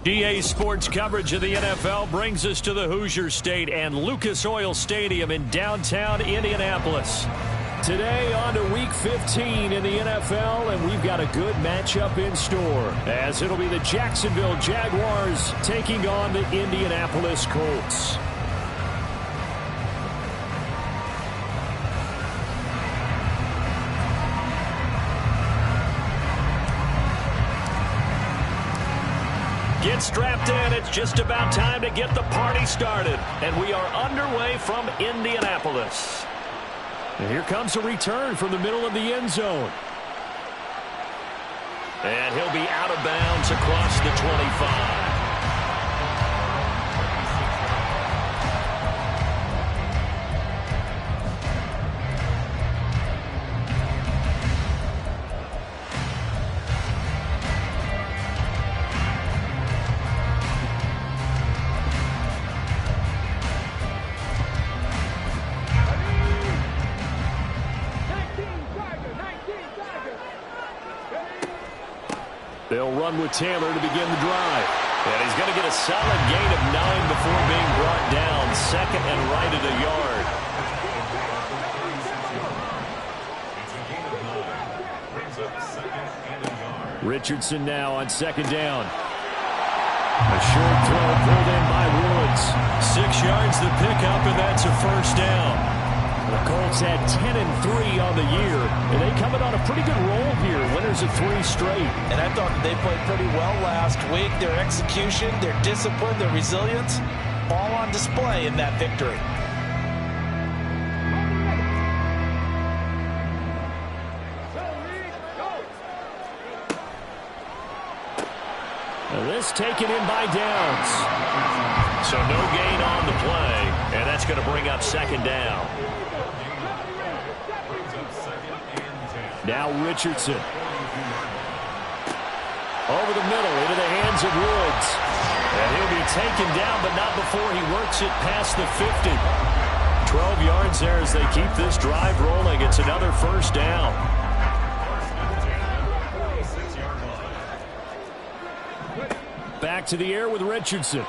EA Sports coverage of the NFL brings us to the Hoosier State and Lucas Oil Stadium in downtown Indianapolis. Today on to Week 15 in the NFL, and we've got a good matchup in store, as it'll be the Jacksonville Jaguars taking on the Indianapolis Colts. Get strapped in. It's just about time to get the party started. And we are underway from Indianapolis. And here comes a return from the middle of the end zone. And he'll be out of bounds across the 25. They'll run with Taylor to begin the drive. And he's going to get a solid gain of 9 before being brought down. Second and right at a yard. Richardson now on second down. A short throw pulled in by Woods. 6 yards the pickup, and that's a first down. The Colts had 10-3 on the year, and they come in on a pretty good roll here. Winners of 3 straight. And I thought they played pretty well last week. Their execution, their discipline, their resilience, all on display in that victory. Now this taken in by Downs. So no gain on the play, and that's going to bring up second down. Now Richardson. Over the middle into the hands of Woods. And he'll be taken down, but not before he works it past the 50. 12 yards there as they keep this drive rolling. It's another first down. Back to the air with Richardson.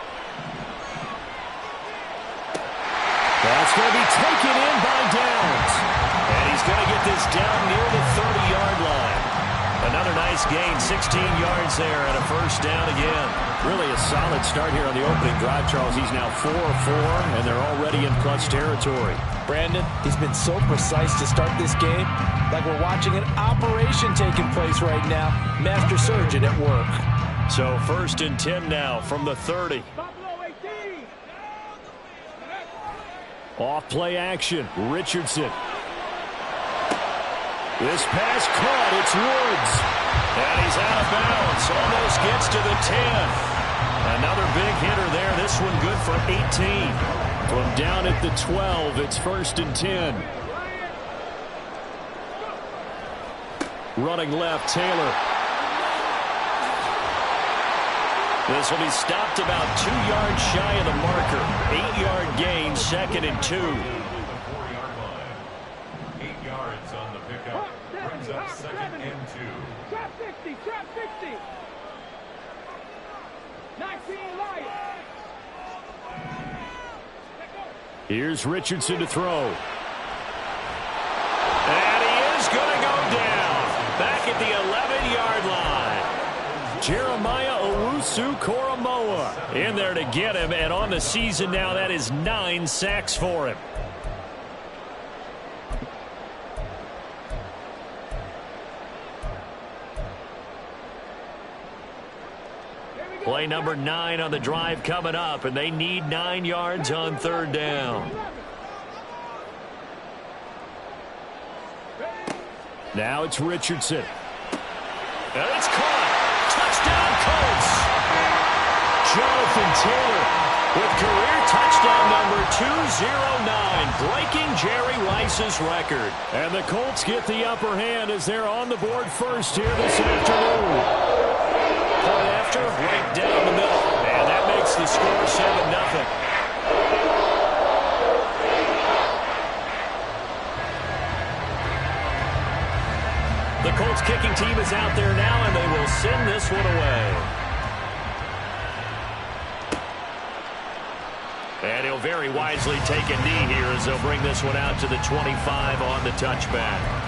That's going to be taken in by Downs. And he's going to get this down near the 30-yard line. Another nice gain, 16 yards there, and a first down again. Really a solid start here on the opening drive, Charles. He's now 4 of 4, and they're already in plus territory. Brandon, he's been so precise to start this game, like we're watching an operation taking place right now. Master surgeon at work. So first and 10 now from the 30. Off play action, Richardson. This pass caught, it's Woods. And he's out of bounds, almost gets to the 10. Another big hitter there, this one good for 18. From down at the 12, it's first and 10. Running left, Taylor. This will be stopped about 2 yards shy of the marker. 8-yard gain, second and 2. 8 yards on the pickup. Brings up second and 2. Trap 60, trap 60. 19 light. Here's Richardson to throw. And he is going to go down. Back at the 11-yard line. Jeremiah Owusu-Koramoah in there to get him, and on the season now, that is 9 sacks for him. Play number 9 on the drive coming up, and they need 9 yards on third down. Now it's Richardson. And it's caught. Touchdown, Colts. Jonathan Taylor with career touchdown number 209, breaking Jerry Rice's record. And the Colts get the upper hand as they're on the board first here this afternoon. Point after, right down the middle. And that makes the score 7-0. The Colts kicking team is out there now, and they will send this one away. And he'll very wisely take a knee here as they'll bring this one out to the 25 on the touchback.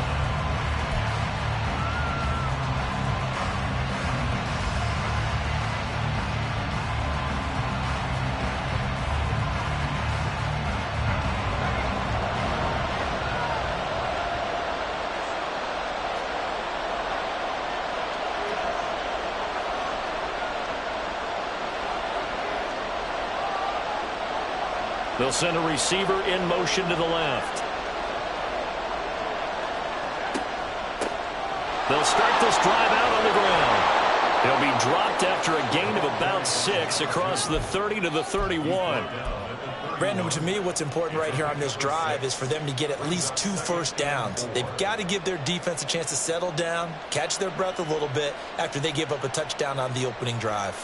They'll send a receiver in motion to the left. They'll start this drive out on the ground. He'll be dropped after a gain of about 6 across the 30 to the 31. Brandon, to me, what's important right here on this drive is for them to get at least 2 first downs. They've got to give their defense a chance to settle down, catch their breath a little bit after they give up a touchdown on the opening drive.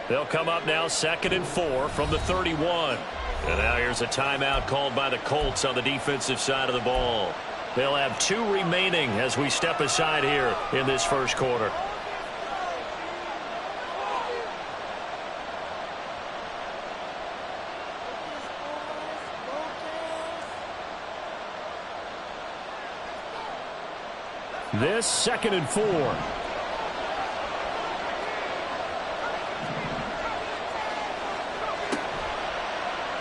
They'll come up now 2nd and 4 from the 31. And now here's a timeout called by the Colts on the defensive side of the ball. They'll have 2 remaining as we step aside here in this first quarter. This 2nd and 4.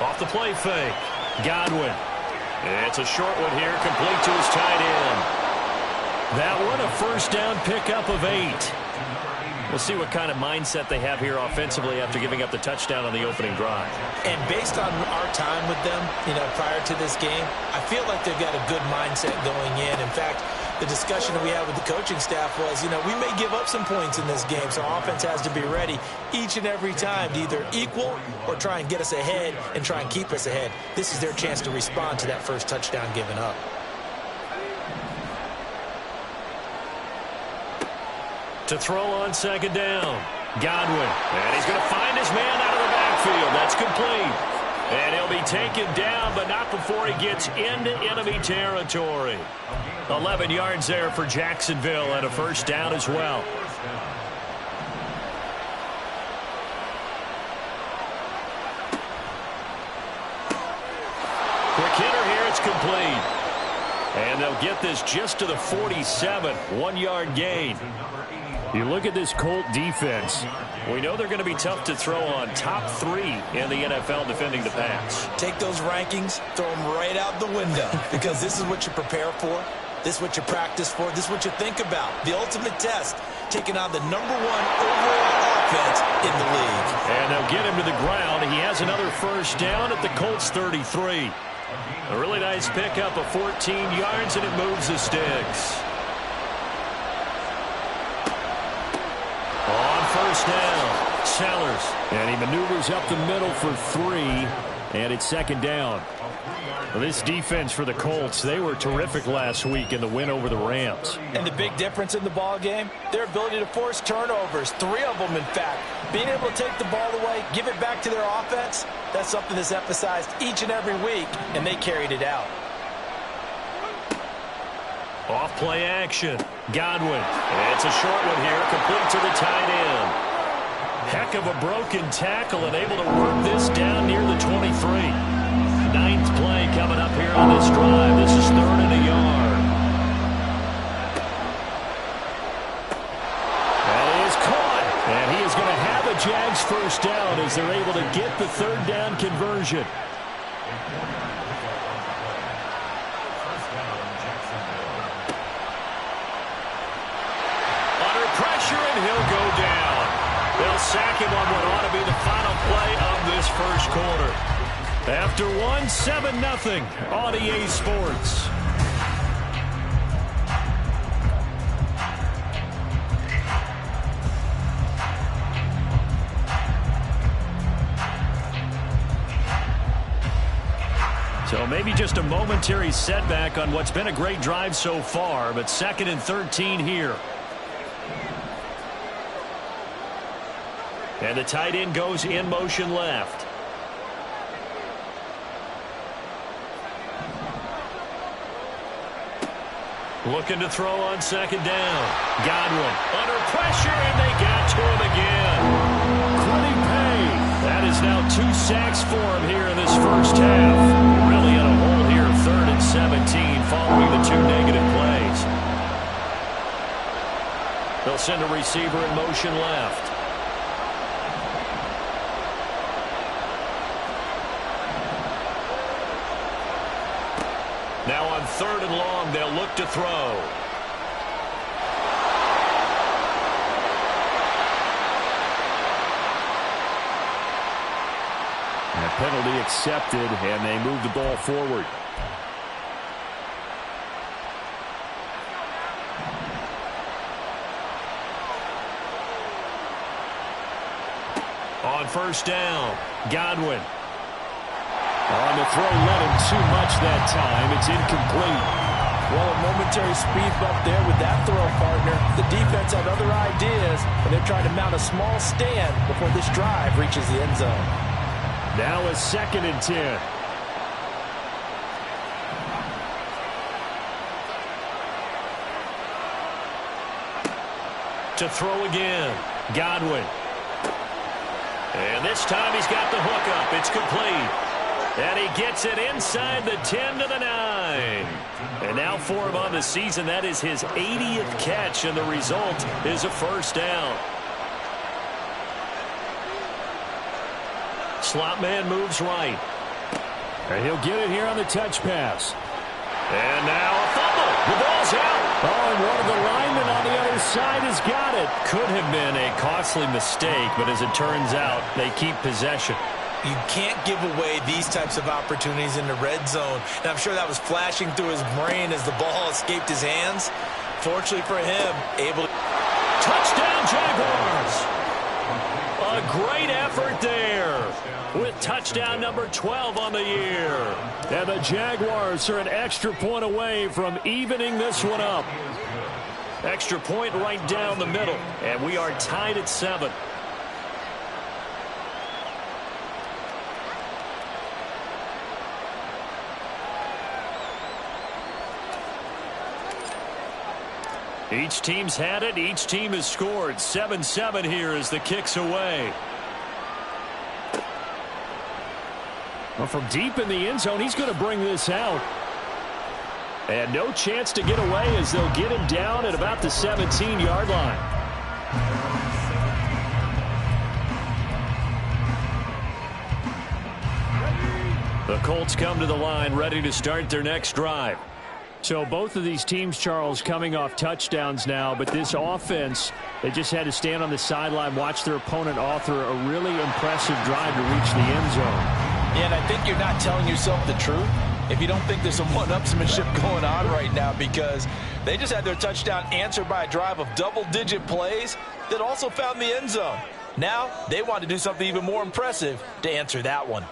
Off the play fake. Godwin. It's a short one here, complete to his tight end. That one, a first down pickup of 8. We'll see what kind of mindset they have here offensively after giving up the touchdown on the opening drive. And based on our time with them, prior to this game, I feel like they've got a good mindset going in. In fact, the discussion that we had with the coaching staff was, we may give up some points in this game, so our offense has to be ready each and every time to either equal or try and get us ahead and try and keep us ahead. This is their chance to respond to that first touchdown given up. To throw on 2nd down. Godwin. And he's going to find his man out of the backfield. That's complete. And he'll be taken down, but not before he gets into enemy territory. 11 yards there for Jacksonville and a first down as well. Quick hitter here, it's complete. And they'll get this just to the 47, 1-yard gain. You look at this Colt defense. We know they're going to be tough to throw on. Top 3 in the NFL defending the pass. Take those rankings, throw them right out the window because this is what you prepare for. This is what you practice for. This is what you think about. The ultimate test, taking on the #1 overall offense in the league. And they'll get him to the ground. He has another first down at the Colts 33. A really nice pickup of 14 yards, and it moves the sticks. On first down, Sellers. And he maneuvers up the middle for 3, and it's 2nd down. Well, this defense for the Colts, they were terrific last week in the win over the Rams. And the big difference in the ball game, their ability to force turnovers, 3 of them in fact. Being able to take the ball away, give it back to their offense, that's something that's emphasized each and every week, and they carried it out. Off play action. Godwin. It's a short one here, complete to the tight end. Heck of a broken tackle and able to work this down near the 23. 9th play coming up here on this drive. This is 3rd and a yard. That is caught. And he is going to have a Jags first down as they're able to get the 3rd down conversion. Under pressure, and he'll go down. They'll sack him on what ought to be the final play of this first quarter. After 1, 7-0 on EA Sports. So maybe just a momentary setback on what's been a great drive so far, but 2nd and 13 here. And the tight end goes in motion left. Looking to throw on second down. Godwin under pressure, and they got to him again. Quiddy Pay. That is now 2 sacks for him here in this first half. Really in a hole here, 3rd and 17, following the 2 negative plays. They'll send a receiver in motion left. Now on 3rd and long, they'll look to throw. That penalty accepted, and they move the ball forward. On 1st down, Godwin. On the throw, let him too much that time. It's incomplete. Well, a momentary speed bump there with that throw, partner. The defense had other ideas, and they're trying to mount a small stand before this drive reaches the end zone. Now a 2nd and 10. To throw again, Godwin. And this time he's got the hook up. It's complete. And he gets it inside the 10 to the 9. And now for him on the season, that is his 80th catch, and the result is a 1st down. Slot man moves right. And he'll get it here on the touch pass. And now a fumble. The ball's out. Oh, and one of the linemen on the other side has got it. Could have been a costly mistake, but as it turns out, they keep possession. You can't give away these types of opportunities in the red zone. And I'm sure that was flashing through his brain as the ball escaped his hands. Fortunately for him, able to... Touchdown, Jaguars! A great effort there with touchdown number 12 on the year. And the Jaguars are an extra point away from evening this one up. Extra point right down the middle, and we are tied at 7. Each team's had it. Each team has scored. 7-7 here as the kick's away. Well, from deep in the end zone, he's going to bring this out. And no chance to get away as they'll get him down at about the 17-yard line. The Colts come to the line ready to start their next drive. So both of these teams, Charles, coming off touchdowns now, but this offense, they just had to stand on the sideline, watch their opponent author a really impressive drive to reach the end zone. Yeah, and I think you're not telling yourself the truth if you don't think there's some one-upsmanship going on right now, because they just had their touchdown answered by a drive of double-digit plays that also found the end zone. Now they want to do something even more impressive to answer that one.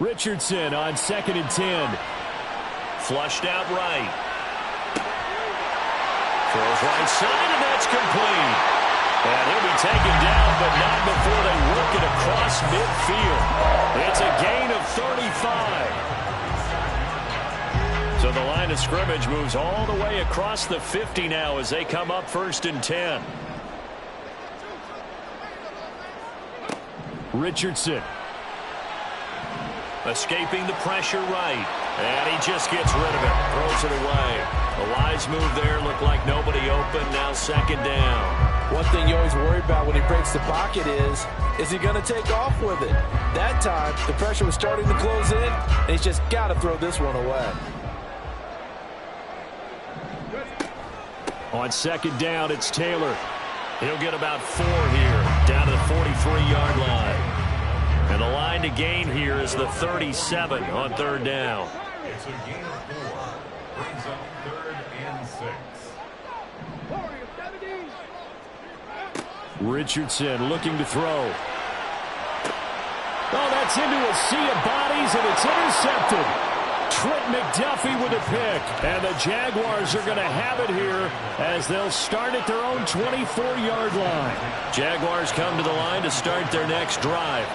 Richardson on 2nd and 10. Flushed out right. Throws right side, and that's complete. And he'll be taken down, but not before they work it across midfield. It's a gain of 35. So the line of scrimmage moves all the way across the 50 now as they come up 1st and 10. Richardson. Escaping the pressure right. And he just gets rid of it. Throws it away. The wise move there. Looked like nobody open. Now 2nd down. One thing you always worry about when he breaks the pocket is he going to take off with it? That time, the pressure was starting to close in, and he's just got to throw this one away. On 2nd down, it's Taylor. He'll get about 4 here, down to the 43-yard line. And the line to gain here is the 37 on 3rd down. It's a gain of 4. Brings up 3rd and 6. Richardson looking to throw. Oh, that's into a sea of bodies, and it's intercepted. Trent McDuffie with a pick. And the Jaguars are going to have it here as they'll start at their own 24-yard line. Jaguars come to the line to start their next drive.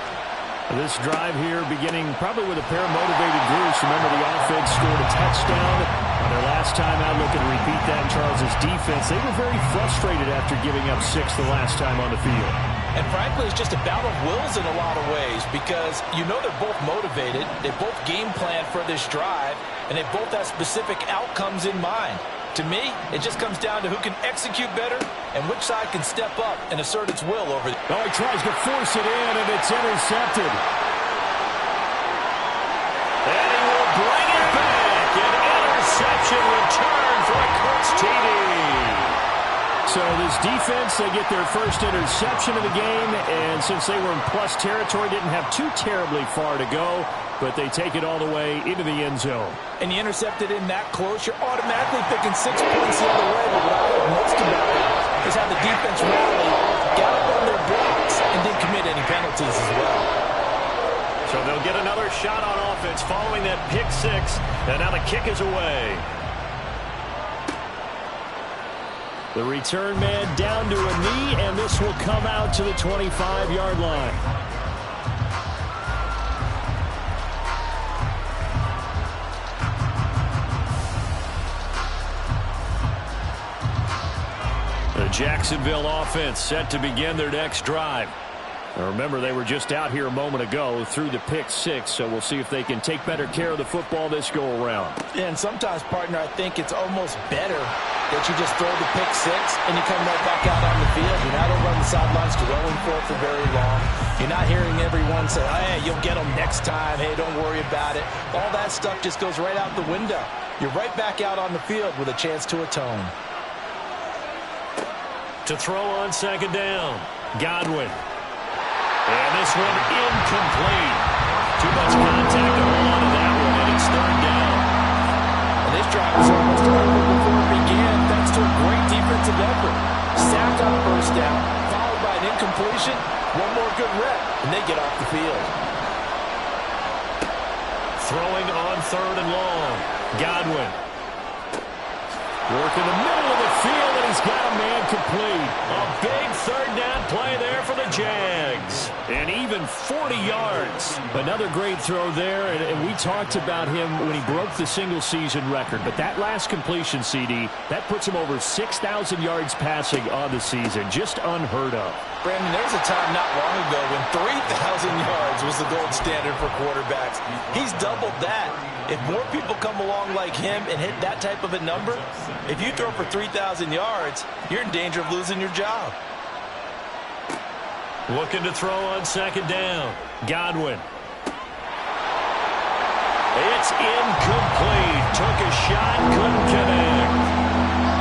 This drive here beginning probably with a pair of motivated groups. Remember, the offense scored a touchdown on their last time out. Looking to repeat that in Charles' defense. They were very frustrated after giving up 6 the last time on the field. And frankly, it's just a battle of wills in a lot of ways because you know they're both motivated. They both game plan for this drive, and they both have specific outcomes in mind. To me, it just comes down to who can execute better and which side can step up and assert its will over. Oh, he tries to force it in, and it's intercepted. And he will bring it back. An interception return for a Colts TD. So this defense, they get their first interception of the game, and since they were in plus territory, didn't have too terribly far to go, but they take it all the way into the end zone. And you intercepted in that close, you're automatically picking 6 points the other way, but what I love most about it is how the defense rallied, got up on their blocks, and didn't commit any penalties as well. So they'll get another shot on offense following that pick 6, and now the kick is away. The return man down to a knee, and this will come out to the 25-yard line. The Jacksonville offense set to begin their next drive. Now remember, they were just out here a moment ago through the pick 6, so we'll see if they can take better care of the football this go-around. And sometimes, partner, I think it's almost better that you just throw the pick 6 and you come right back out on the field. You're not over on the sidelines dwelling for very long. You're not hearing everyone say, hey, you'll get them next time. Hey, don't worry about it. All that stuff just goes right out the window. You're right back out on the field with a chance to atone. To throw on second down, Godwin. And this one incomplete. Too much contact to hold on to that one, and it's third down. And this drive was almost over before it began, thanks to a great defensive effort. Sack on first down, followed by an incompletion. One more good rep, and they get off the field. Throwing on third and long, Godwin. Work in the middle of the field, and he's got a man complete. A big third down play there for the Jags. And even 40 yards. Another great throw there, and we talked about him when he broke the single-season record. But that last completion, CD, that puts him over 6,000 yards passing on the season. Just unheard of. Brandon, there was a time not long ago when 3,000 yards was the gold standard for quarterbacks. He's doubled that. If more people come along like him and hit that type of a number, if you throw for 3,000 yards, you're in danger of losing your job. Looking to throw on second down, Godwin. It's incomplete. Took a shot, couldn't connect.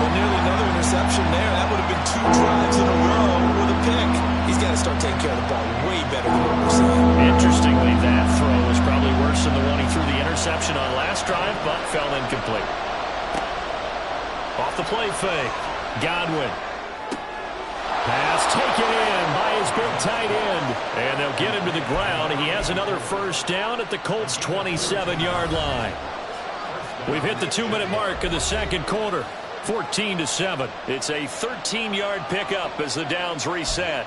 Well, nearly another interception there. That would have been 2 drives in a row with a pick. He's got to start taking care of the ball way better than what we're seeing. Interestingly, that throw was probably worse than the one he threw the interception on last drive, but fell incomplete. Off the play fake, Godwin. Pass taken in by his big tight end. And they'll get him to the ground. He has another first down at the Colts' 27-yard line. We've hit the 2-minute mark of the second quarter. 14-7. It's a 13-yard pickup as the downs reset.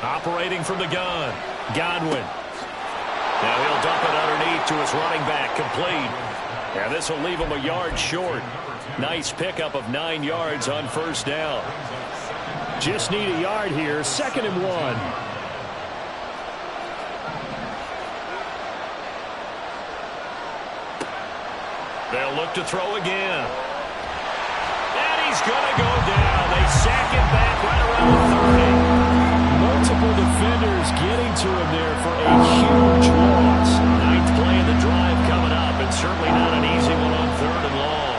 Operating from the gun, Godwin. Now he'll dump it underneath to his running back, complete. And this will leave him a yard short. Nice pickup of 9 yards on first down. Just need a yard here, 2nd and 1. They'll look to throw again. And he's going to go down. They sack him back right around the 30. Multiple defenders getting to him there for a huge loss. 9th play of the drive coming up, and certainly not an easy one on 3rd and long.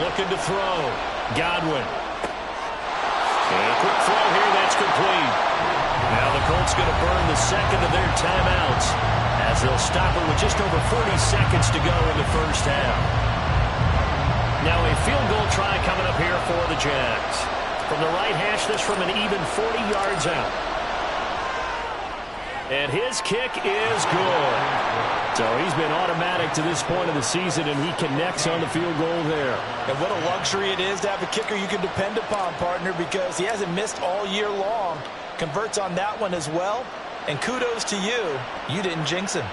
Looking to throw. Godwin. And a quick throw here, that's complete. Now the Colts going to burn the second of their timeouts as they'll stop it with just over 40 seconds to go in the first half. field goal try coming up here for the Jags. From the right hash, this from an even 40 yards out. And his kick is good. So he's been automatic to this point of the season, and he connects on the field goal there. And what a luxury it is to have a kicker you can depend upon, partner, because he hasn't missed all year long. Converts on that one as well. And kudos to you. You didn't jinx him.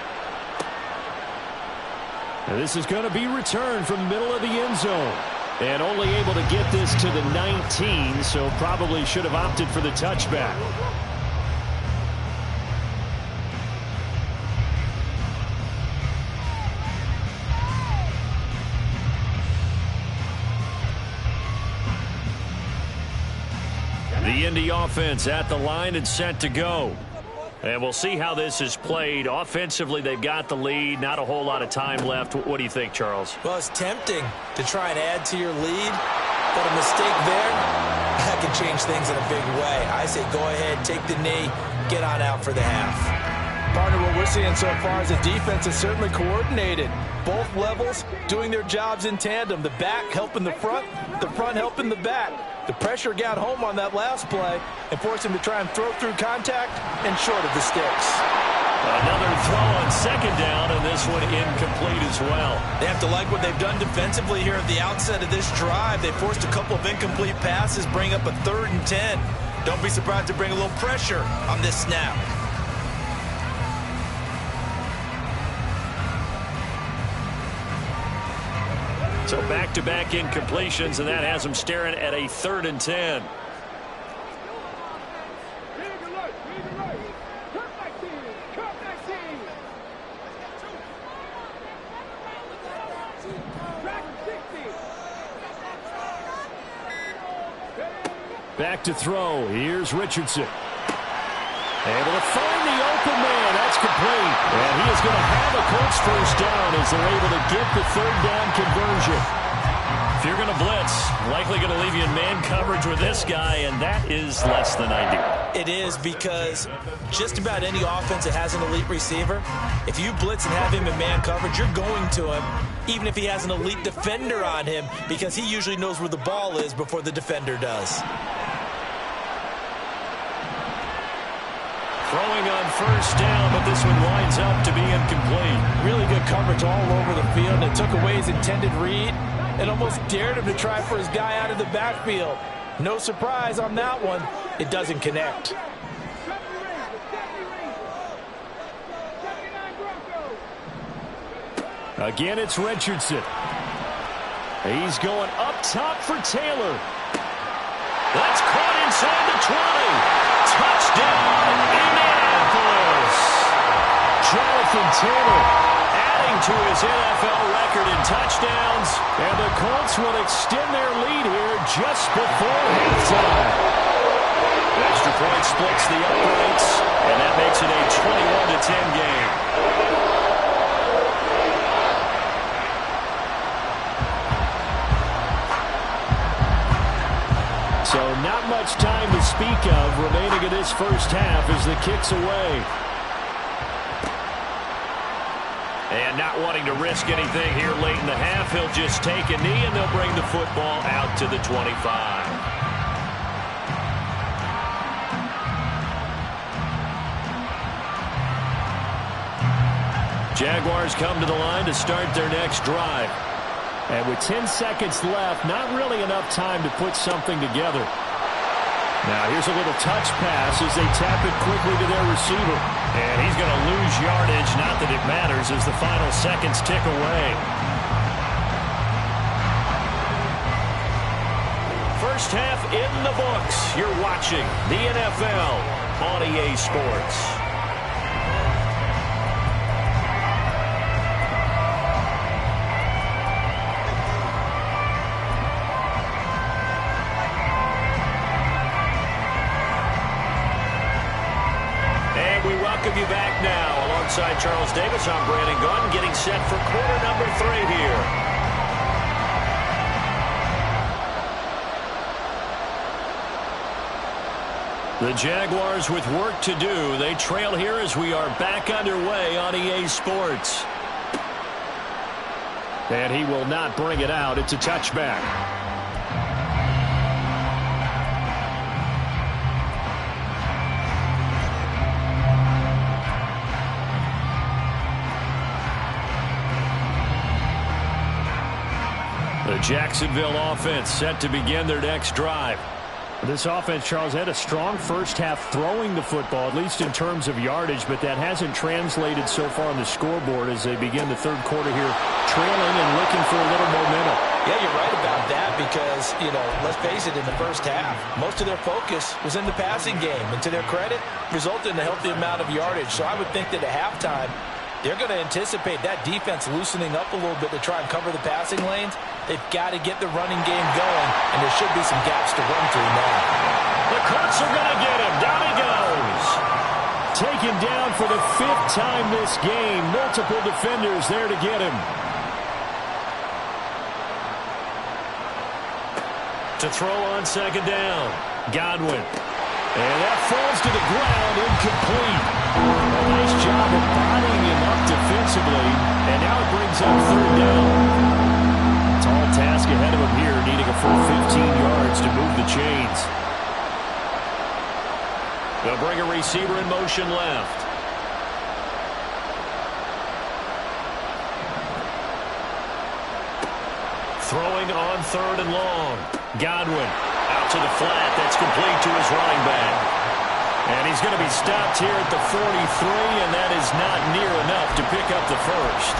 And this is going to be returned from the middle of the end zone. And only able to get this to the 19, so probably should have opted for the touchback. The Indy offense at the line and set to go. And we'll see how this is played. Offensively, they've got the lead. Not a whole lot of time left. What do you think, Charles? Well, it's tempting to try and add to your lead, but a mistake there, that can change things in a big way. I say go ahead, take the knee, get on out for the half. Partner, what we're seeing so far is the defense is certainly coordinated. Both levels doing their jobs in tandem. The back helping the front helping the back. The pressure got home on that last play and forced him to try and throw through contact and short of the sticks. Another throw on second down, and this one incomplete as well. They have to like what they've done defensively here at the outset of this drive. They forced a couple of incomplete passes, bring up a 3rd and 10. Don't be surprised to bring a little pressure on this snap. So back-to-back incompletions, and that has them staring at a 3rd and 10. Back to throw. Here's Richardson. Able to find the open man. That's complete. And he is going to have a Colts first down as they're able to get the 3rd down conversion. If you're going to blitz, likely going to leave you in man coverage with this guy, and that is less than ideal. It is, because just about any offense that has an elite receiver, if you blitz and have him in man coverage, you're going to him, even if he has an elite defender on him, because he usually knows where the ball is before the defender does. Throwing on first down, but this one winds up to be incomplete. Really good coverage all over the field. It took away his intended read and almost dared him to try for his guy out of the backfield. No surprise on that one. It doesn't connect. Again, it's Richardson. He's going up top for Taylor. That's caught inside the 20. Touchdown, Indianapolis. Jonathan Taylor adding to his NFL record in touchdowns, and the Colts will extend their lead here just before halftime. Extra point splits the uprights, and that makes it a 21-10 game. So not much time to speak of remaining in this first half as the kick's away. And not wanting to risk anything here late in the half, he'll just take a knee and they'll bring the football out to the 25. Jaguars come to the line to start their next drive. And with 10 seconds left, not really enough time to put something together. Now here's a little touch pass as they tap it quickly to their receiver. And he's going to lose yardage, not that it matters, as the final seconds tick away. First half in the books. You're watching the NFL on EA Sports. Welcome you back now. Alongside Charles Davis, I'm Brandon Gunn, getting set for quarter number 3 here. The Jaguars with work to do. They trail here as we are back underway on EA Sports. And he will not bring it out. It's a touchback. The Jacksonville offense set to begin their next drive. This offense, Charles, had a strong first half throwing the football, at least in terms of yardage, but that hasn't translated so far on the scoreboard as they begin the third quarter here, trailing and looking for a little momentum. Yeah, you're right about that because, let's face it, in the first half, most of their focus was in the passing game. And to their credit, resulted in a healthy amount of yardage. So I would think that at halftime, they're going to anticipate that defense loosening up a little bit to try and cover the passing lanes. They've got to get the running game going, and there should be some gaps to run through now. The Colts are going to get him. Down he goes. Taken down for the 5th time this game. Multiple defenders there to get him. To throw on second down. Godwin. And that falls to the ground, incomplete. A nice job of bodying him up defensively, and now it brings up third down. Tall task ahead of him here, needing a full 15 yards to move the chains. They'll bring a receiver in motion left. Throwing on third and long. Godwin out to the flat. That's complete to his running back. And he's going to be stopped here at the 43, and that is not near enough to pick up the first.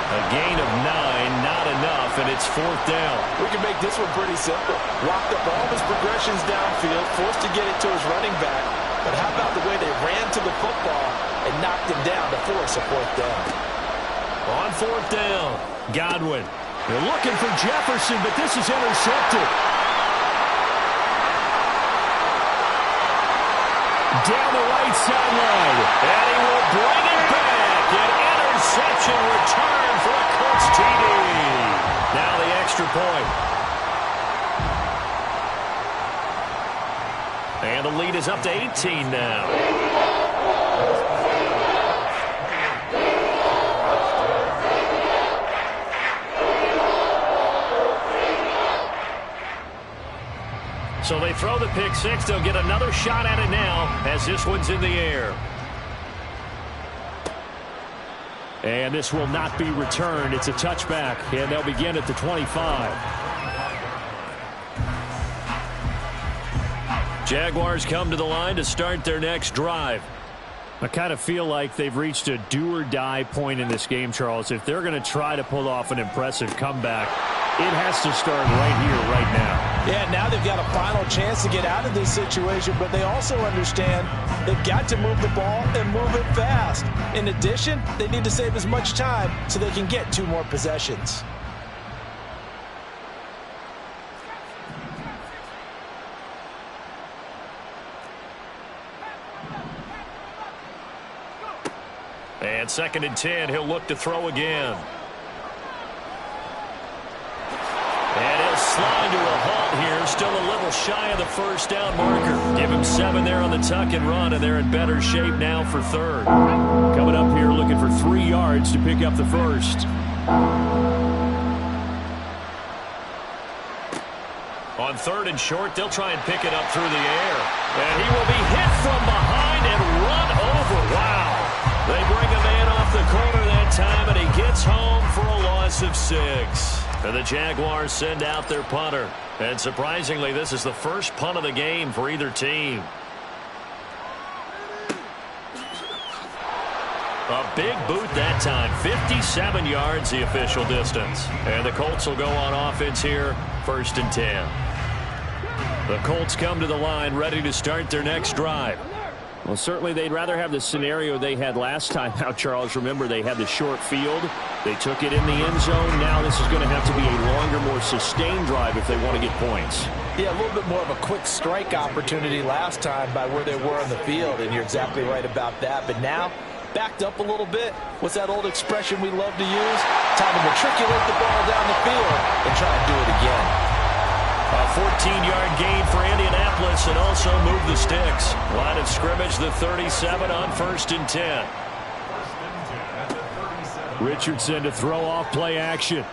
A gain of 9, not enough, and it's 4th down. We can make this one pretty simple. Walked up all his progressions downfield, forced to get it to his running back. But how about the way they ran to the football and knocked him down to force a 4th down? On 4th down, Godwin. They're looking for Jefferson, but this is intercepted. Down the right sideline, and he will bring it back. An interception return for a Colts TD. Now the extra point. And the lead is up to 18 now. So they throw the pick six. They'll get another shot at it now as this one's in the air. And this will not be returned. It's a touchback, and they'll begin at the 25. Jaguars come to the line to start their next drive. I kind of feel like they've reached a do-or-die point in this game, Charles. If they're going to try to pull off an impressive comeback, it has to start right here, right now. Yeah, now they've got a final chance to get out of this situation, but they also understand they've got to move the ball and move it fast. In addition, they need to save as much time so they can get 2 more possessions. And 2nd and 10, he'll look to throw again. And he'll slide to a halt here, still a little shy of the first down marker. Give him 7 there on the tuck and run, and they're in better shape now for 3rd. Coming up here looking for 3 yards to pick up the first. On 3rd and short, they'll try and pick it up through the air. And he will be hit from behind and run over. Wow. They bring a man off the corner that time, and he gets home for a loss of 6. And the Jaguars send out their punter. And surprisingly, this is the first punt of the game for either team. A big boot that time. 57 yards the official distance. And the Colts will go on offense here, 1st and 10. The Colts come to the line ready to start their next drive. Well, certainly they'd rather have the scenario they had last time. Now, Charles, remember, they had the short field. They took it in the end zone. Now this is going to have to be a longer, more sustained drive if they want to get points. Yeah, a little bit more of a quick strike opportunity last time by where they were on the field, and you're exactly right about that. But now, backed up a little bit. What's that old expression we love to use? Time to matriculate the ball down the field and try and do it again. A 14-yard gain for Indianapolis and also move the sticks. Line of scrimmage, the 37 on 1st and 10. Richardson to throw off play action.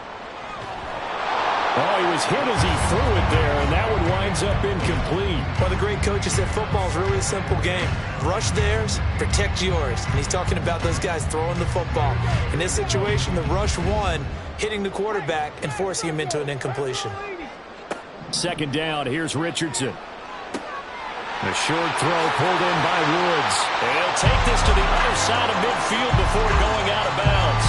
Oh, he was hit as he threw it there, and that one winds up incomplete. Well, the great coach has said football is really a simple game. Rush theirs, protect yours. And he's talking about those guys throwing the football. In this situation, the rush won, hitting the quarterback and forcing him into an incompletion. Second down, here's Richardson. A short throw pulled in by Woods. He'll take this to the other side of midfield before going out of bounds.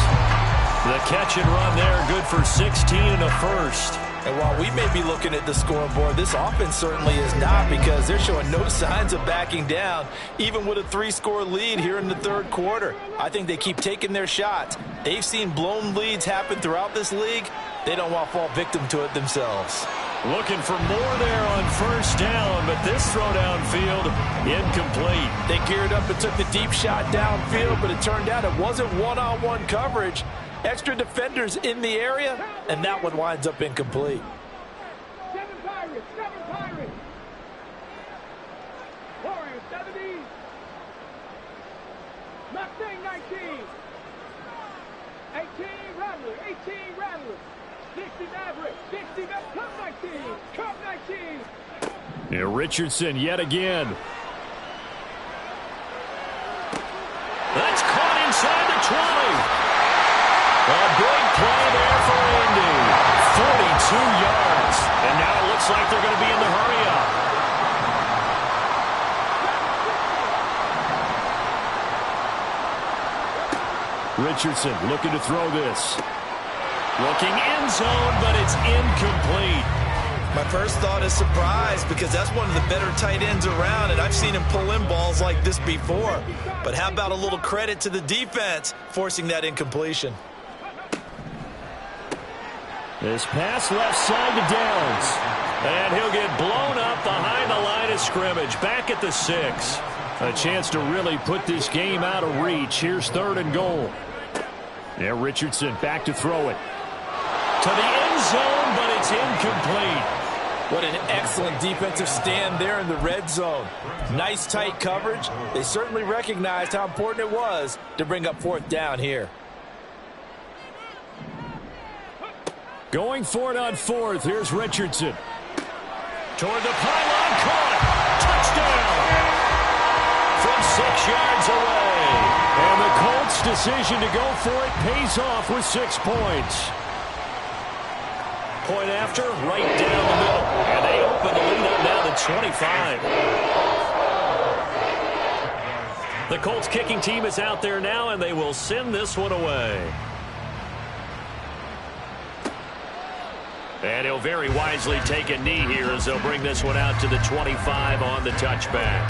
The catch and run there, good for 16 and a first. And while we may be looking at the scoreboard, this offense certainly is not, because they're showing no signs of backing down, even with a 3-score lead here in the third quarter. I think they keep taking their shots. They've seen blown leads happen throughout this league. They don't want to fall victim to it themselves. Looking for more there on first down, but this throw downfield, incomplete. They geared up and took the deep shot downfield, but it turned out it wasn't one-on-one coverage. Extra defenders in the area, and that one winds up incomplete. 7 Pirates, 7 Pirates. Warriors, 70. Mustang, 19. 18, Rattler, 18, Rattler. 60 Maverick, 60 Maverick, Cup 19, Cup 19. Yeah, Richardson yet again. That's caught inside the 20. A big play there for Indy. 42 yards. And now it looks like they're going to be in the hurry-up. Richardson looking to throw this. Looking end zone, but it's incomplete. My first thought is surprise, because that's one of the better tight ends around, and I've seen him pull in balls like this before. But how about a little credit to the defense forcing that incompletion? This pass left side to Downs. And he'll get blown up behind the line of scrimmage. Back at the 6. A chance to really put this game out of reach. Here's 3rd and goal. Yeah, Richardson back to throw it. To the end zone, but it's incomplete. What an excellent defensive stand there in the red zone. Nice tight coverage. They certainly recognized how important it was to bring up 4th down here. Going for it on 4th. Here's Richardson. Toward the pylon, caught. Touchdown. From 6 yards away. And the Colts' decision to go for it pays off with 6 points. Point after, right down the middle. And they open the lead up now to 25. The Colts kicking team is out there now, and they will send this one away. And he'll very wisely take a knee here as they'll bring this one out to the 25 on the touchback.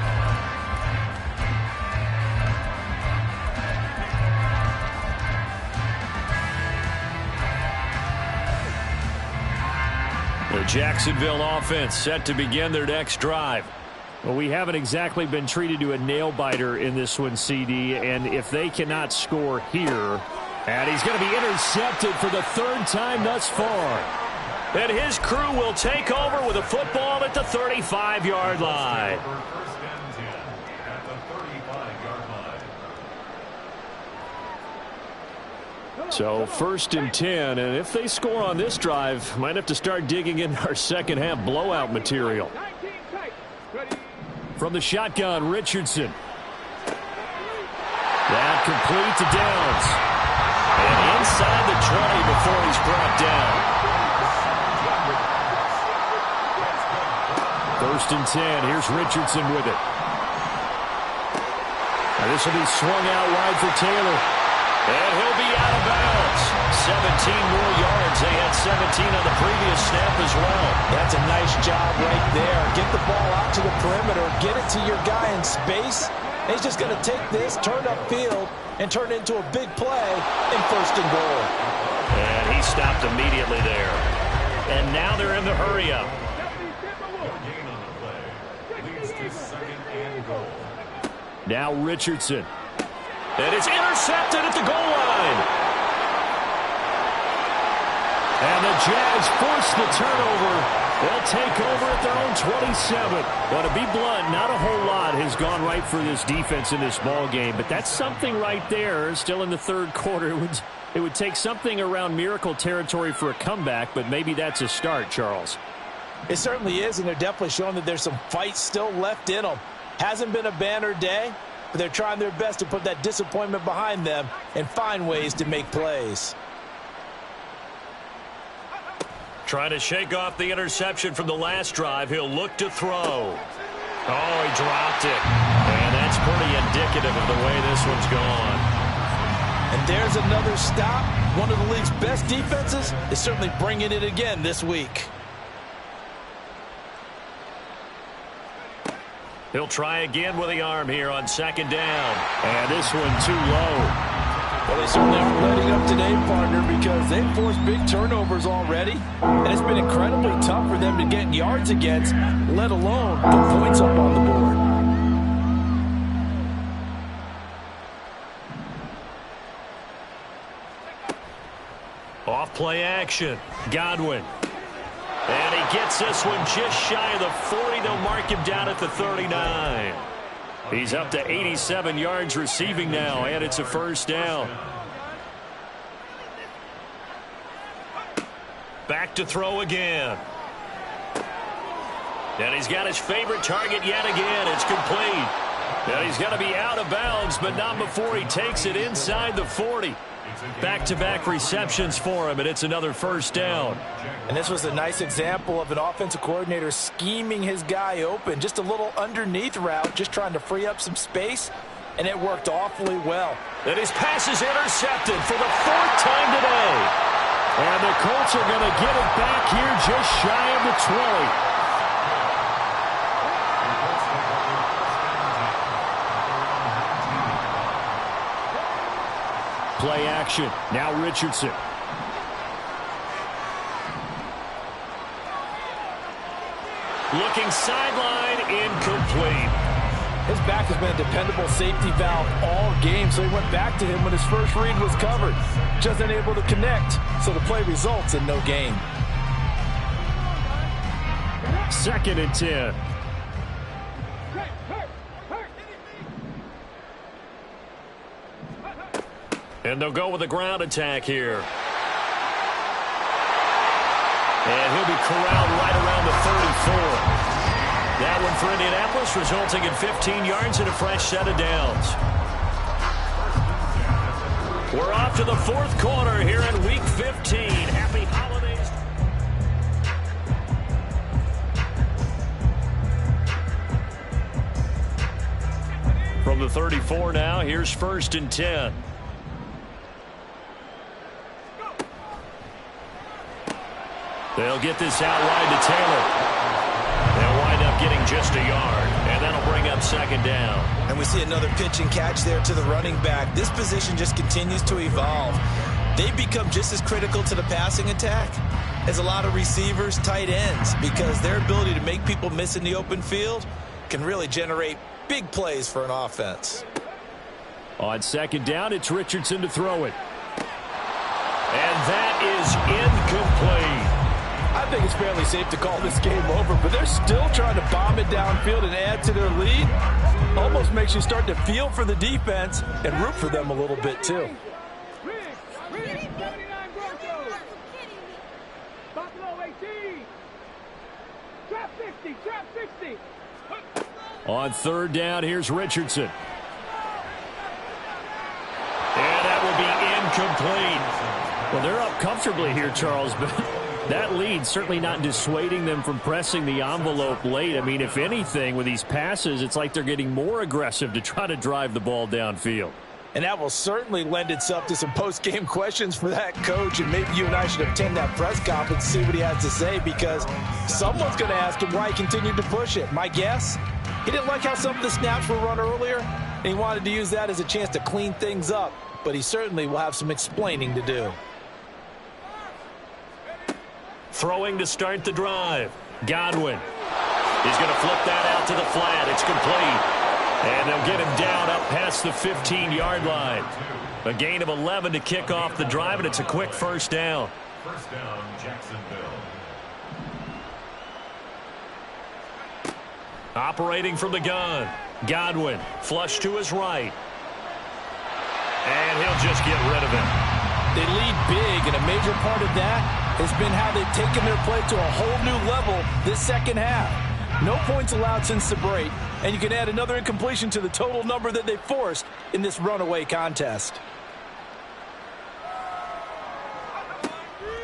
The Jacksonville offense set to begin their next drive. Well, we haven't exactly been treated to a nail-biter in this one, CD, and if they cannot score here, and he's going to be intercepted for the 3rd time thus far. And his crew will take over with a football at the 35-yard line. First and 10 at the 35-yard line. So 1st and 10, and if they score on this drive, might have to start digging in our second half blowout material. From the shotgun, Richardson. That complete to Downs. And inside the 20 before he's brought down. 1st and 10. Here's Richardson with it. Now this will be swung out wide for Taylor. And he'll be out of bounds. 17 more yards. They had 17 on the previous snap as well. That's a nice job right there. Get the ball out to the perimeter. Get it to your guy in space. And he's just going to take this, turn upfield, and turn it into a big play in 1st and goal. And he stopped immediately there. And now they're in the hurry-up. Now Richardson. And it's intercepted at the goal line. And the Jags force the turnover. They'll take over at their own 27. But to be blunt, not a whole lot has gone right for this defense in this ball game. But that's something right there. Still in the third quarter. It would take something around miracle territory for a comeback, but maybe that's a start, Charles. It certainly is, and they're definitely showing that there's some fight still left in them. Hasn't been a banner day, but they're trying their best to put that disappointment behind them and find ways to make plays. Trying to shake off the interception from the last drive. He'll look to throw. Oh, he dropped it. And that's pretty indicative of the way this one's gone. And there's another stop. One of the league's best defenses is certainly bringing it again this week. He'll try again with the arm here on second down. And this one too low. Well, they certainly aren't letting up today, partner, because they've forced big turnovers already. And it's been incredibly tough for them to get yards against, let alone put points up on the board. Off play action. Godwin. And he gets this one just shy of the 40. They'll mark him down at the 39. He's up to 87 yards receiving now, and it's a first down. Back to throw again. And he's got his favorite target yet again. It's complete. And he's going to be out of bounds, but not before he takes it inside the 40. Back-to-back receptions for him, and it's another first down. And this was a nice example of an offensive coordinator scheming his guy open. Just a little underneath route, just trying to free up some space, and it worked awfully well. And his pass is intercepted for the fourth time today. And the Colts are going to get it back here just shy of the 20. Play action. Now Richardson. Looking sideline, incomplete. His back has been a dependable safety valve all game, so he went back to him when his first read was covered. Just unable to connect, so the play results in no gain. 2nd and 10. And they'll go with a ground attack here. And he'll be corralled right around the 34. That one for Indianapolis, resulting in 15 yards and a fresh set of downs. We're off to the fourth quarter here in Week 15. Happy holidays. From the 34 now, here's 1st and 10. They'll get this out wide to Taylor. They'll wind up getting just a yard, and that'll bring up 2nd down. And we see another pitch and catch there to the running back. This position just continues to evolve. They become just as critical to the passing attack as a lot of receivers, tight ends, because their ability to make people miss in the open field can really generate big plays for an offense. On 2nd down, it's Richardson to throw it. And that is incomplete. I think it's fairly safe to call this game over, but they're still trying to bomb it downfield and add to their lead. Almost makes you start to feel for the defense and root for them a little bit too. On 3rd down, here's Richardson. And that will be incomplete. Well, they're up comfortably here, Charles, but that lead certainly not dissuading them from pressing the envelope late. I mean, if anything, with these passes, it's like they're getting more aggressive to try to drive the ball downfield. And that will certainly lend itself to some post-game questions for that coach, and maybe you and I should attend that press conference and see what he has to say, because someone's going to ask him why he continued to push it. My guess, he didn't like how some of the snaps were run earlier, and he wanted to use that as a chance to clean things up, but he certainly will have some explaining to do. Throwing to start the drive. Godwin. He's going to flip that out to the flat. It's complete. And they'll get him down up past the 15-yard line. A gain of 11 to kick off the drive, and it's a quick first down. First down, Jacksonville. Operating from the gun. Godwin, flush to his right. And he'll just get rid of him. They lead big, and a major part of that has been how they've taken their play to a whole new level this second half. No points allowed since the break, and you can add another incompletion to the total number that they forced in this runaway contest.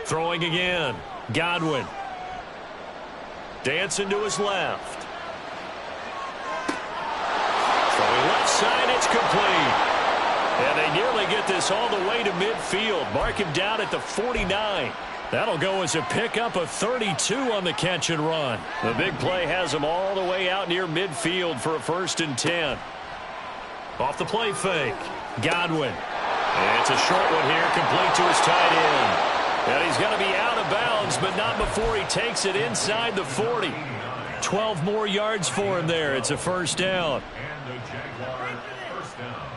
Throwing again. Godwin. Dancing to his left. Throwing left side, it's complete. And they nearly get this all the way to midfield. Mark him down at the 49. That'll go as a pickup of 32 on the catch and run. The big play has him all the way out near midfield for a 1st and 10. Off the play fake. Godwin. And it's a short one here, complete to his tight end. And he's going to be out of bounds, but not before he takes it inside the 40. 12 more yards for him there. It's a 1st down. And the Jaguars first down.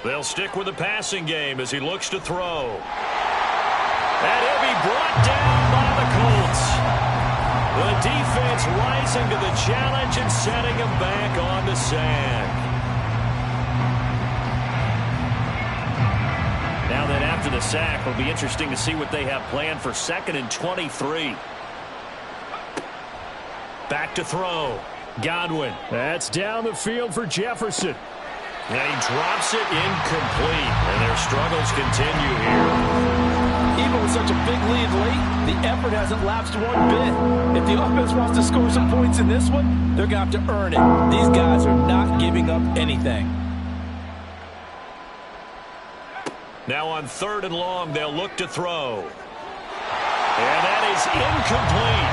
They'll stick with the passing game as he looks to throw. And he'll be brought down by the Colts. The defense rising to the challenge and setting him back on the sack. Now then, after the sack, it'll be interesting to see what they have planned for 2nd and 23. Back to throw. Godwin. That's down the field for Jefferson. And he drops it incomplete, and their struggles continue here. Even with such a big lead late, the effort hasn't lapsed one bit. If the offense wants to score some points in this one, they're going to have to earn it. These guys are not giving up anything. Now on 3rd and long, they'll look to throw. And that is incomplete.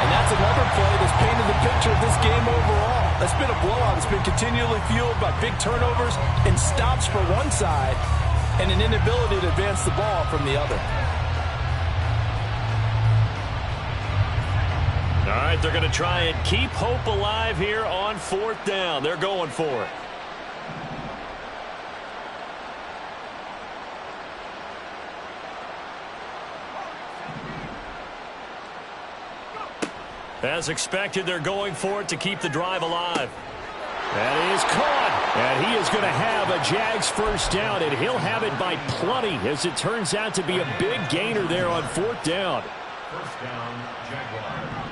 And that's another play that's painted the picture of this game overall. That's been a blowout. It's been continually fueled by big turnovers and stops for one side and an inability to advance the ball from the other. All right, they're going to try and keep hope alive here on 4th down. They're going for it. As expected, they're going for it to keep the drive alive. That is caught. And he is going to have a Jags 1st down, and he'll have it by plenty as it turns out to be a big gainer there on 4th down. 1st down, Jaguars.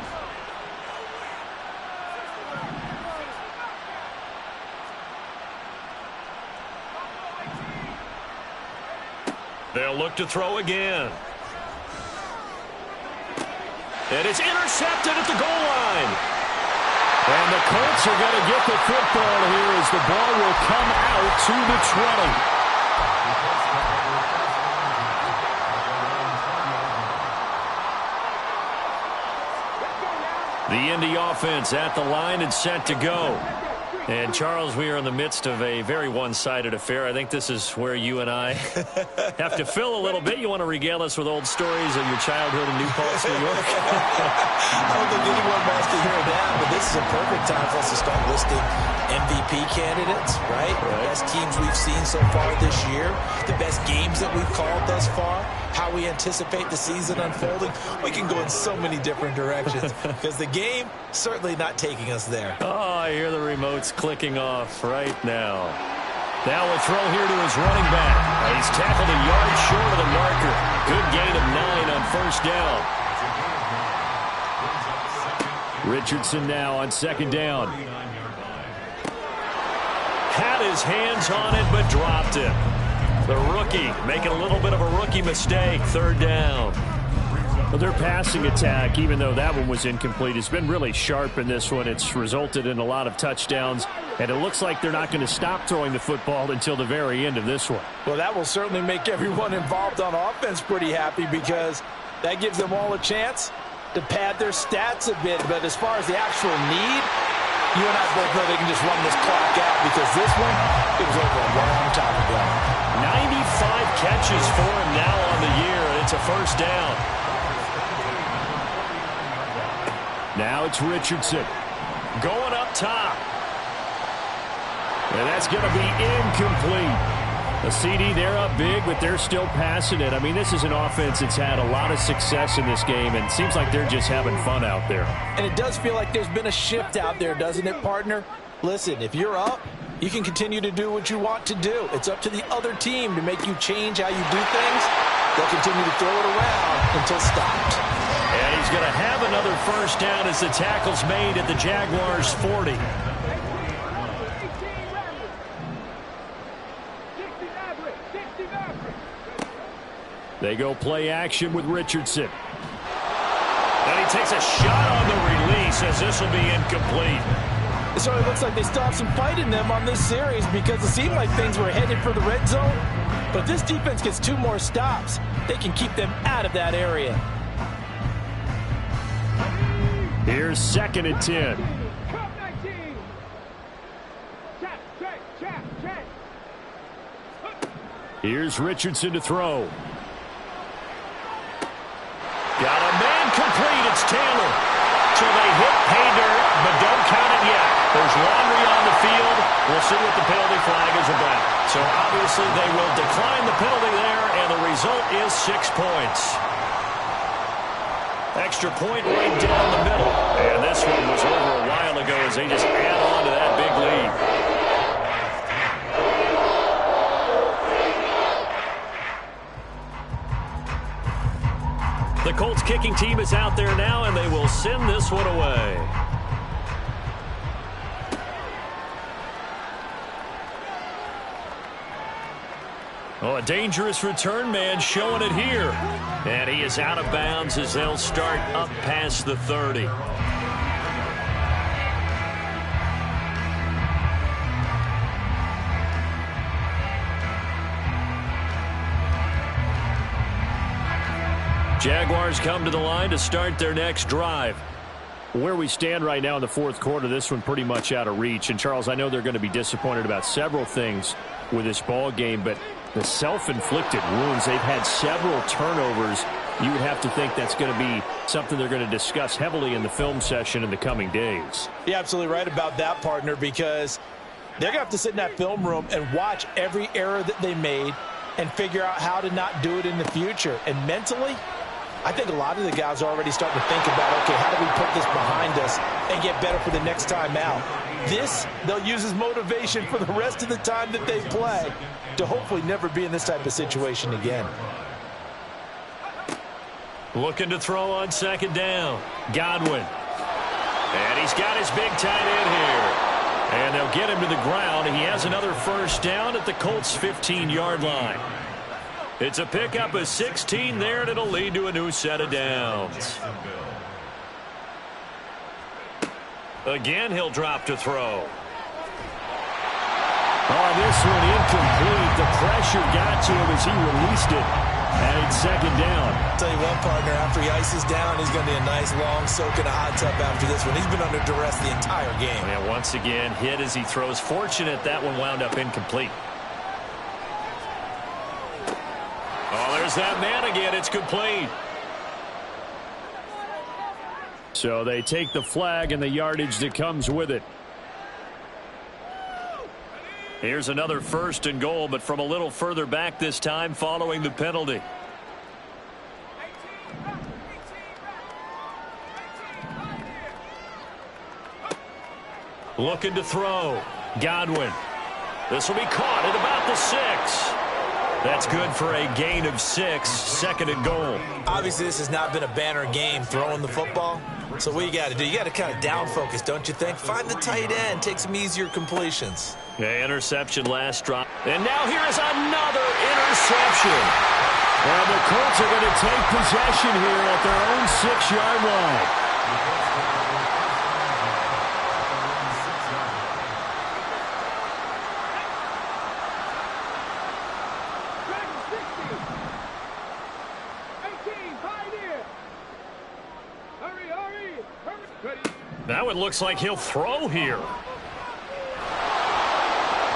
They'll look to throw again. And it's intercepted at the goal line. And the Colts are going to get the football here as the ball will come out to the 20. The Indy offense at the line and set to go. And, Charles, we are in the midst of a very one-sided affair. I think this is where you and I have to fill a little bit. You want to regale us with old stories of your childhood in New Paltz, New York? I don't think anyone wants to hear that, but this is a perfect time for us to start listing MVP candidates, right? The best teams we've seen so far this year, the best games that we've called thus far, how we anticipate the season unfolding. We can go in so many different directions because the game certainly not taking us there. Oh, I hear the remotes clicking off right now. Now a throw here to his running back. He's tackled a yard short of the marker. Good gain of 9 on 1st down. Richardson now on 2nd down. Had his hands on it, but dropped it. The rookie making a little bit of a rookie mistake. 3rd down. Well, their passing attack, even though that one was incomplete, has been really sharp in this one. It's resulted in a lot of touchdowns, and it looks like they're not going to stop throwing the football until the very end of this one. Well, that will certainly make everyone involved on offense pretty happy because that gives them all a chance to pad their stats a bit. But as far as the actual need, you and I both know they can just run this clock out because this one, it was over a long time ago. 95 catches for him now on the year, and it's a 1st down. Now it's Richardson. Going up top. And that's going to be incomplete. A CD, they're up big, but they're still passing it. I mean, this is an offense that's had a lot of success in this game, and it seems like they're just having fun out there. And it does feel like there's been a shift out there, doesn't it, partner? Listen, if you're up, you can continue to do what you want to do. It's up to the other team to make you change how you do things. They'll continue to throw it around until stopped. And he's going to have another first down as the tackle's made at the Jaguars' 40. They go play action with Richardson. And he takes a shot on the release as this will be incomplete. So it looks like they still have some fight in them on this series because it seemed like things were headed for the red zone. But this defense gets 2 more stops. They can keep them out of that area. Here's 2nd and 10. Here's Richardson to throw. Got a man complete. It's Taylor. So they hit pay dirt, but don't count it yet. There's laundry on the field. We'll see what the penalty flag is about. So obviously they will decline the penalty there, and the result is 6 points. Extra point right down the middle. And this one was over a while ago as they just add on to that big lead. The Colts kicking team is out there now, and they will send this one away. Oh, a dangerous return man showing it here. And he is out of bounds as they'll start up past the 30. Jaguars come to the line to start their next drive. Where we stand right now in the 4th quarter, this one pretty much out of reach. And, Charles, I know they're going to be disappointed about several things with this ball game, but the self-inflicted wounds, they've had several turnovers. You would have to think that's going to be something they're going to discuss heavily in the film session in the coming days. You're absolutely right about that, partner, because they're going to have to sit in that film room and watch every error that they made and figure out how to not do it in the future. And mentally, I think a lot of the guys are already starting to think about, okay, how do we put this behind us and get better for the next time out? This, they'll use as motivation for the rest of the time that they play to hopefully never be in this type of situation again. Looking to throw on 2nd down. Godwin. And he's got his big tight end here. And they'll get him to the ground. He has another first down at the Colts' 15-yard line. It's a pickup of 16 there, and it'll lead to a new set of downs. Again, he'll drop to throw. Oh, this one incomplete. The pressure got to him as he released it. And it's 2nd down. I'll tell you what, partner, after he ices down, he's going to be a nice long soak in a hot tub after this one. He's been under duress the entire game. And once again, hit as he throws. Fortunate that one wound up incomplete. Oh, there's that man again. It's complete. So they take the flag and the yardage that comes with it. Here's another 1st and goal, but from a little further back this time following the penalty. Looking to throw. Godwin. This will be caught at about the 6. That's good for a gain of 6, 2nd and goal. Obviously, this has not been a banner game throwing the football. So what you got to do, you got to kind of down focus, don't you think? Find the tight end, take some easier completions. Yeah, interception last drop. And now here is another interception. And the Colts are going to take possession here at their own 6-yard line. Now it looks like he'll throw here.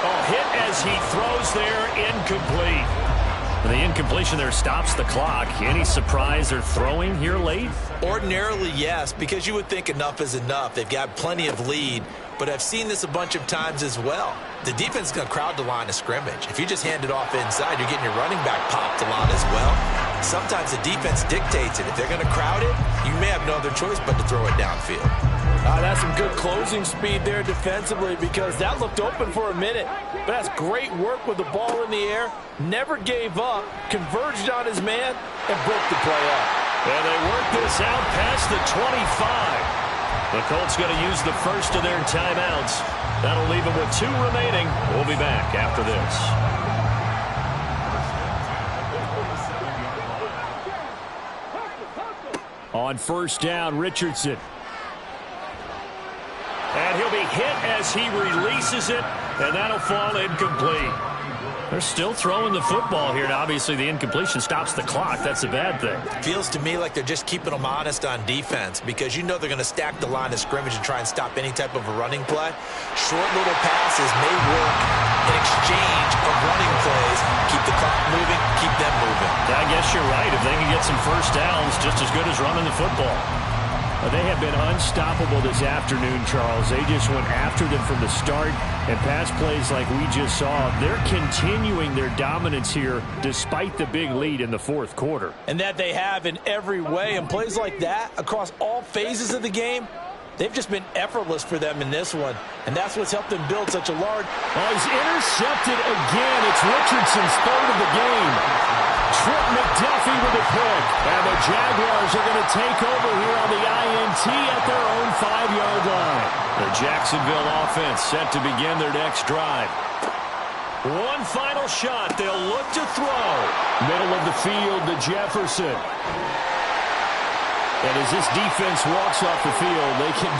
Oh, hit as he throws there, incomplete. The incompletion there stops the clock. Any surprise they're throwing here late? Ordinarily, yes, because you would think enough is enough. They've got plenty of lead, but I've seen this a bunch of times as well. The defense is going to crowd the line of scrimmage. If you just hand it off inside, you're getting your running back popped a lot as well. Sometimes the defense dictates it. If they're going to crowd it, you may have no other choice but to throw it downfield. That's some good closing speed there defensively because that looked open for a minute. But that's great work with the ball in the air. Never gave up, converged on his man, and broke the play up. And they work this out past the 25. The Colts going to use the first of their timeouts. That'll leave them with 2 remaining. We'll be back after this. On first down, Richardson. And he'll be hit as he releases it, and that'll fall incomplete. They're still throwing the football here, and obviously the incompletion stops the clock. That's a bad thing. Feels to me like they're just keeping them honest on defense because you know they're going to stack the line of scrimmage and try and stop any type of a running play. Short little passes may work in exchange of running plays. Keep the clock moving, keep them moving. I guess you're right. If they can get some first downs, just as good as running the football. They have been unstoppable this afternoon, Charles. They just went after them from the start, and pass plays like we just saw, they're continuing their dominance here despite the big lead in the fourth quarter. And that they have in every way, and plays like that across all phases of the game, they've just been effortless for them in this one, and that's what's helped them build such a large... Oh, he's intercepted again. It's Richardson's third of the game. Trip McDuffie with a pick. And the Jaguars are going to take over here on the INT at their own 5-yard line. The Jacksonville offense set to begin their next drive. One final shot. They'll look to throw. Middle of the field to Jefferson. And as this defense walks off the field, they can do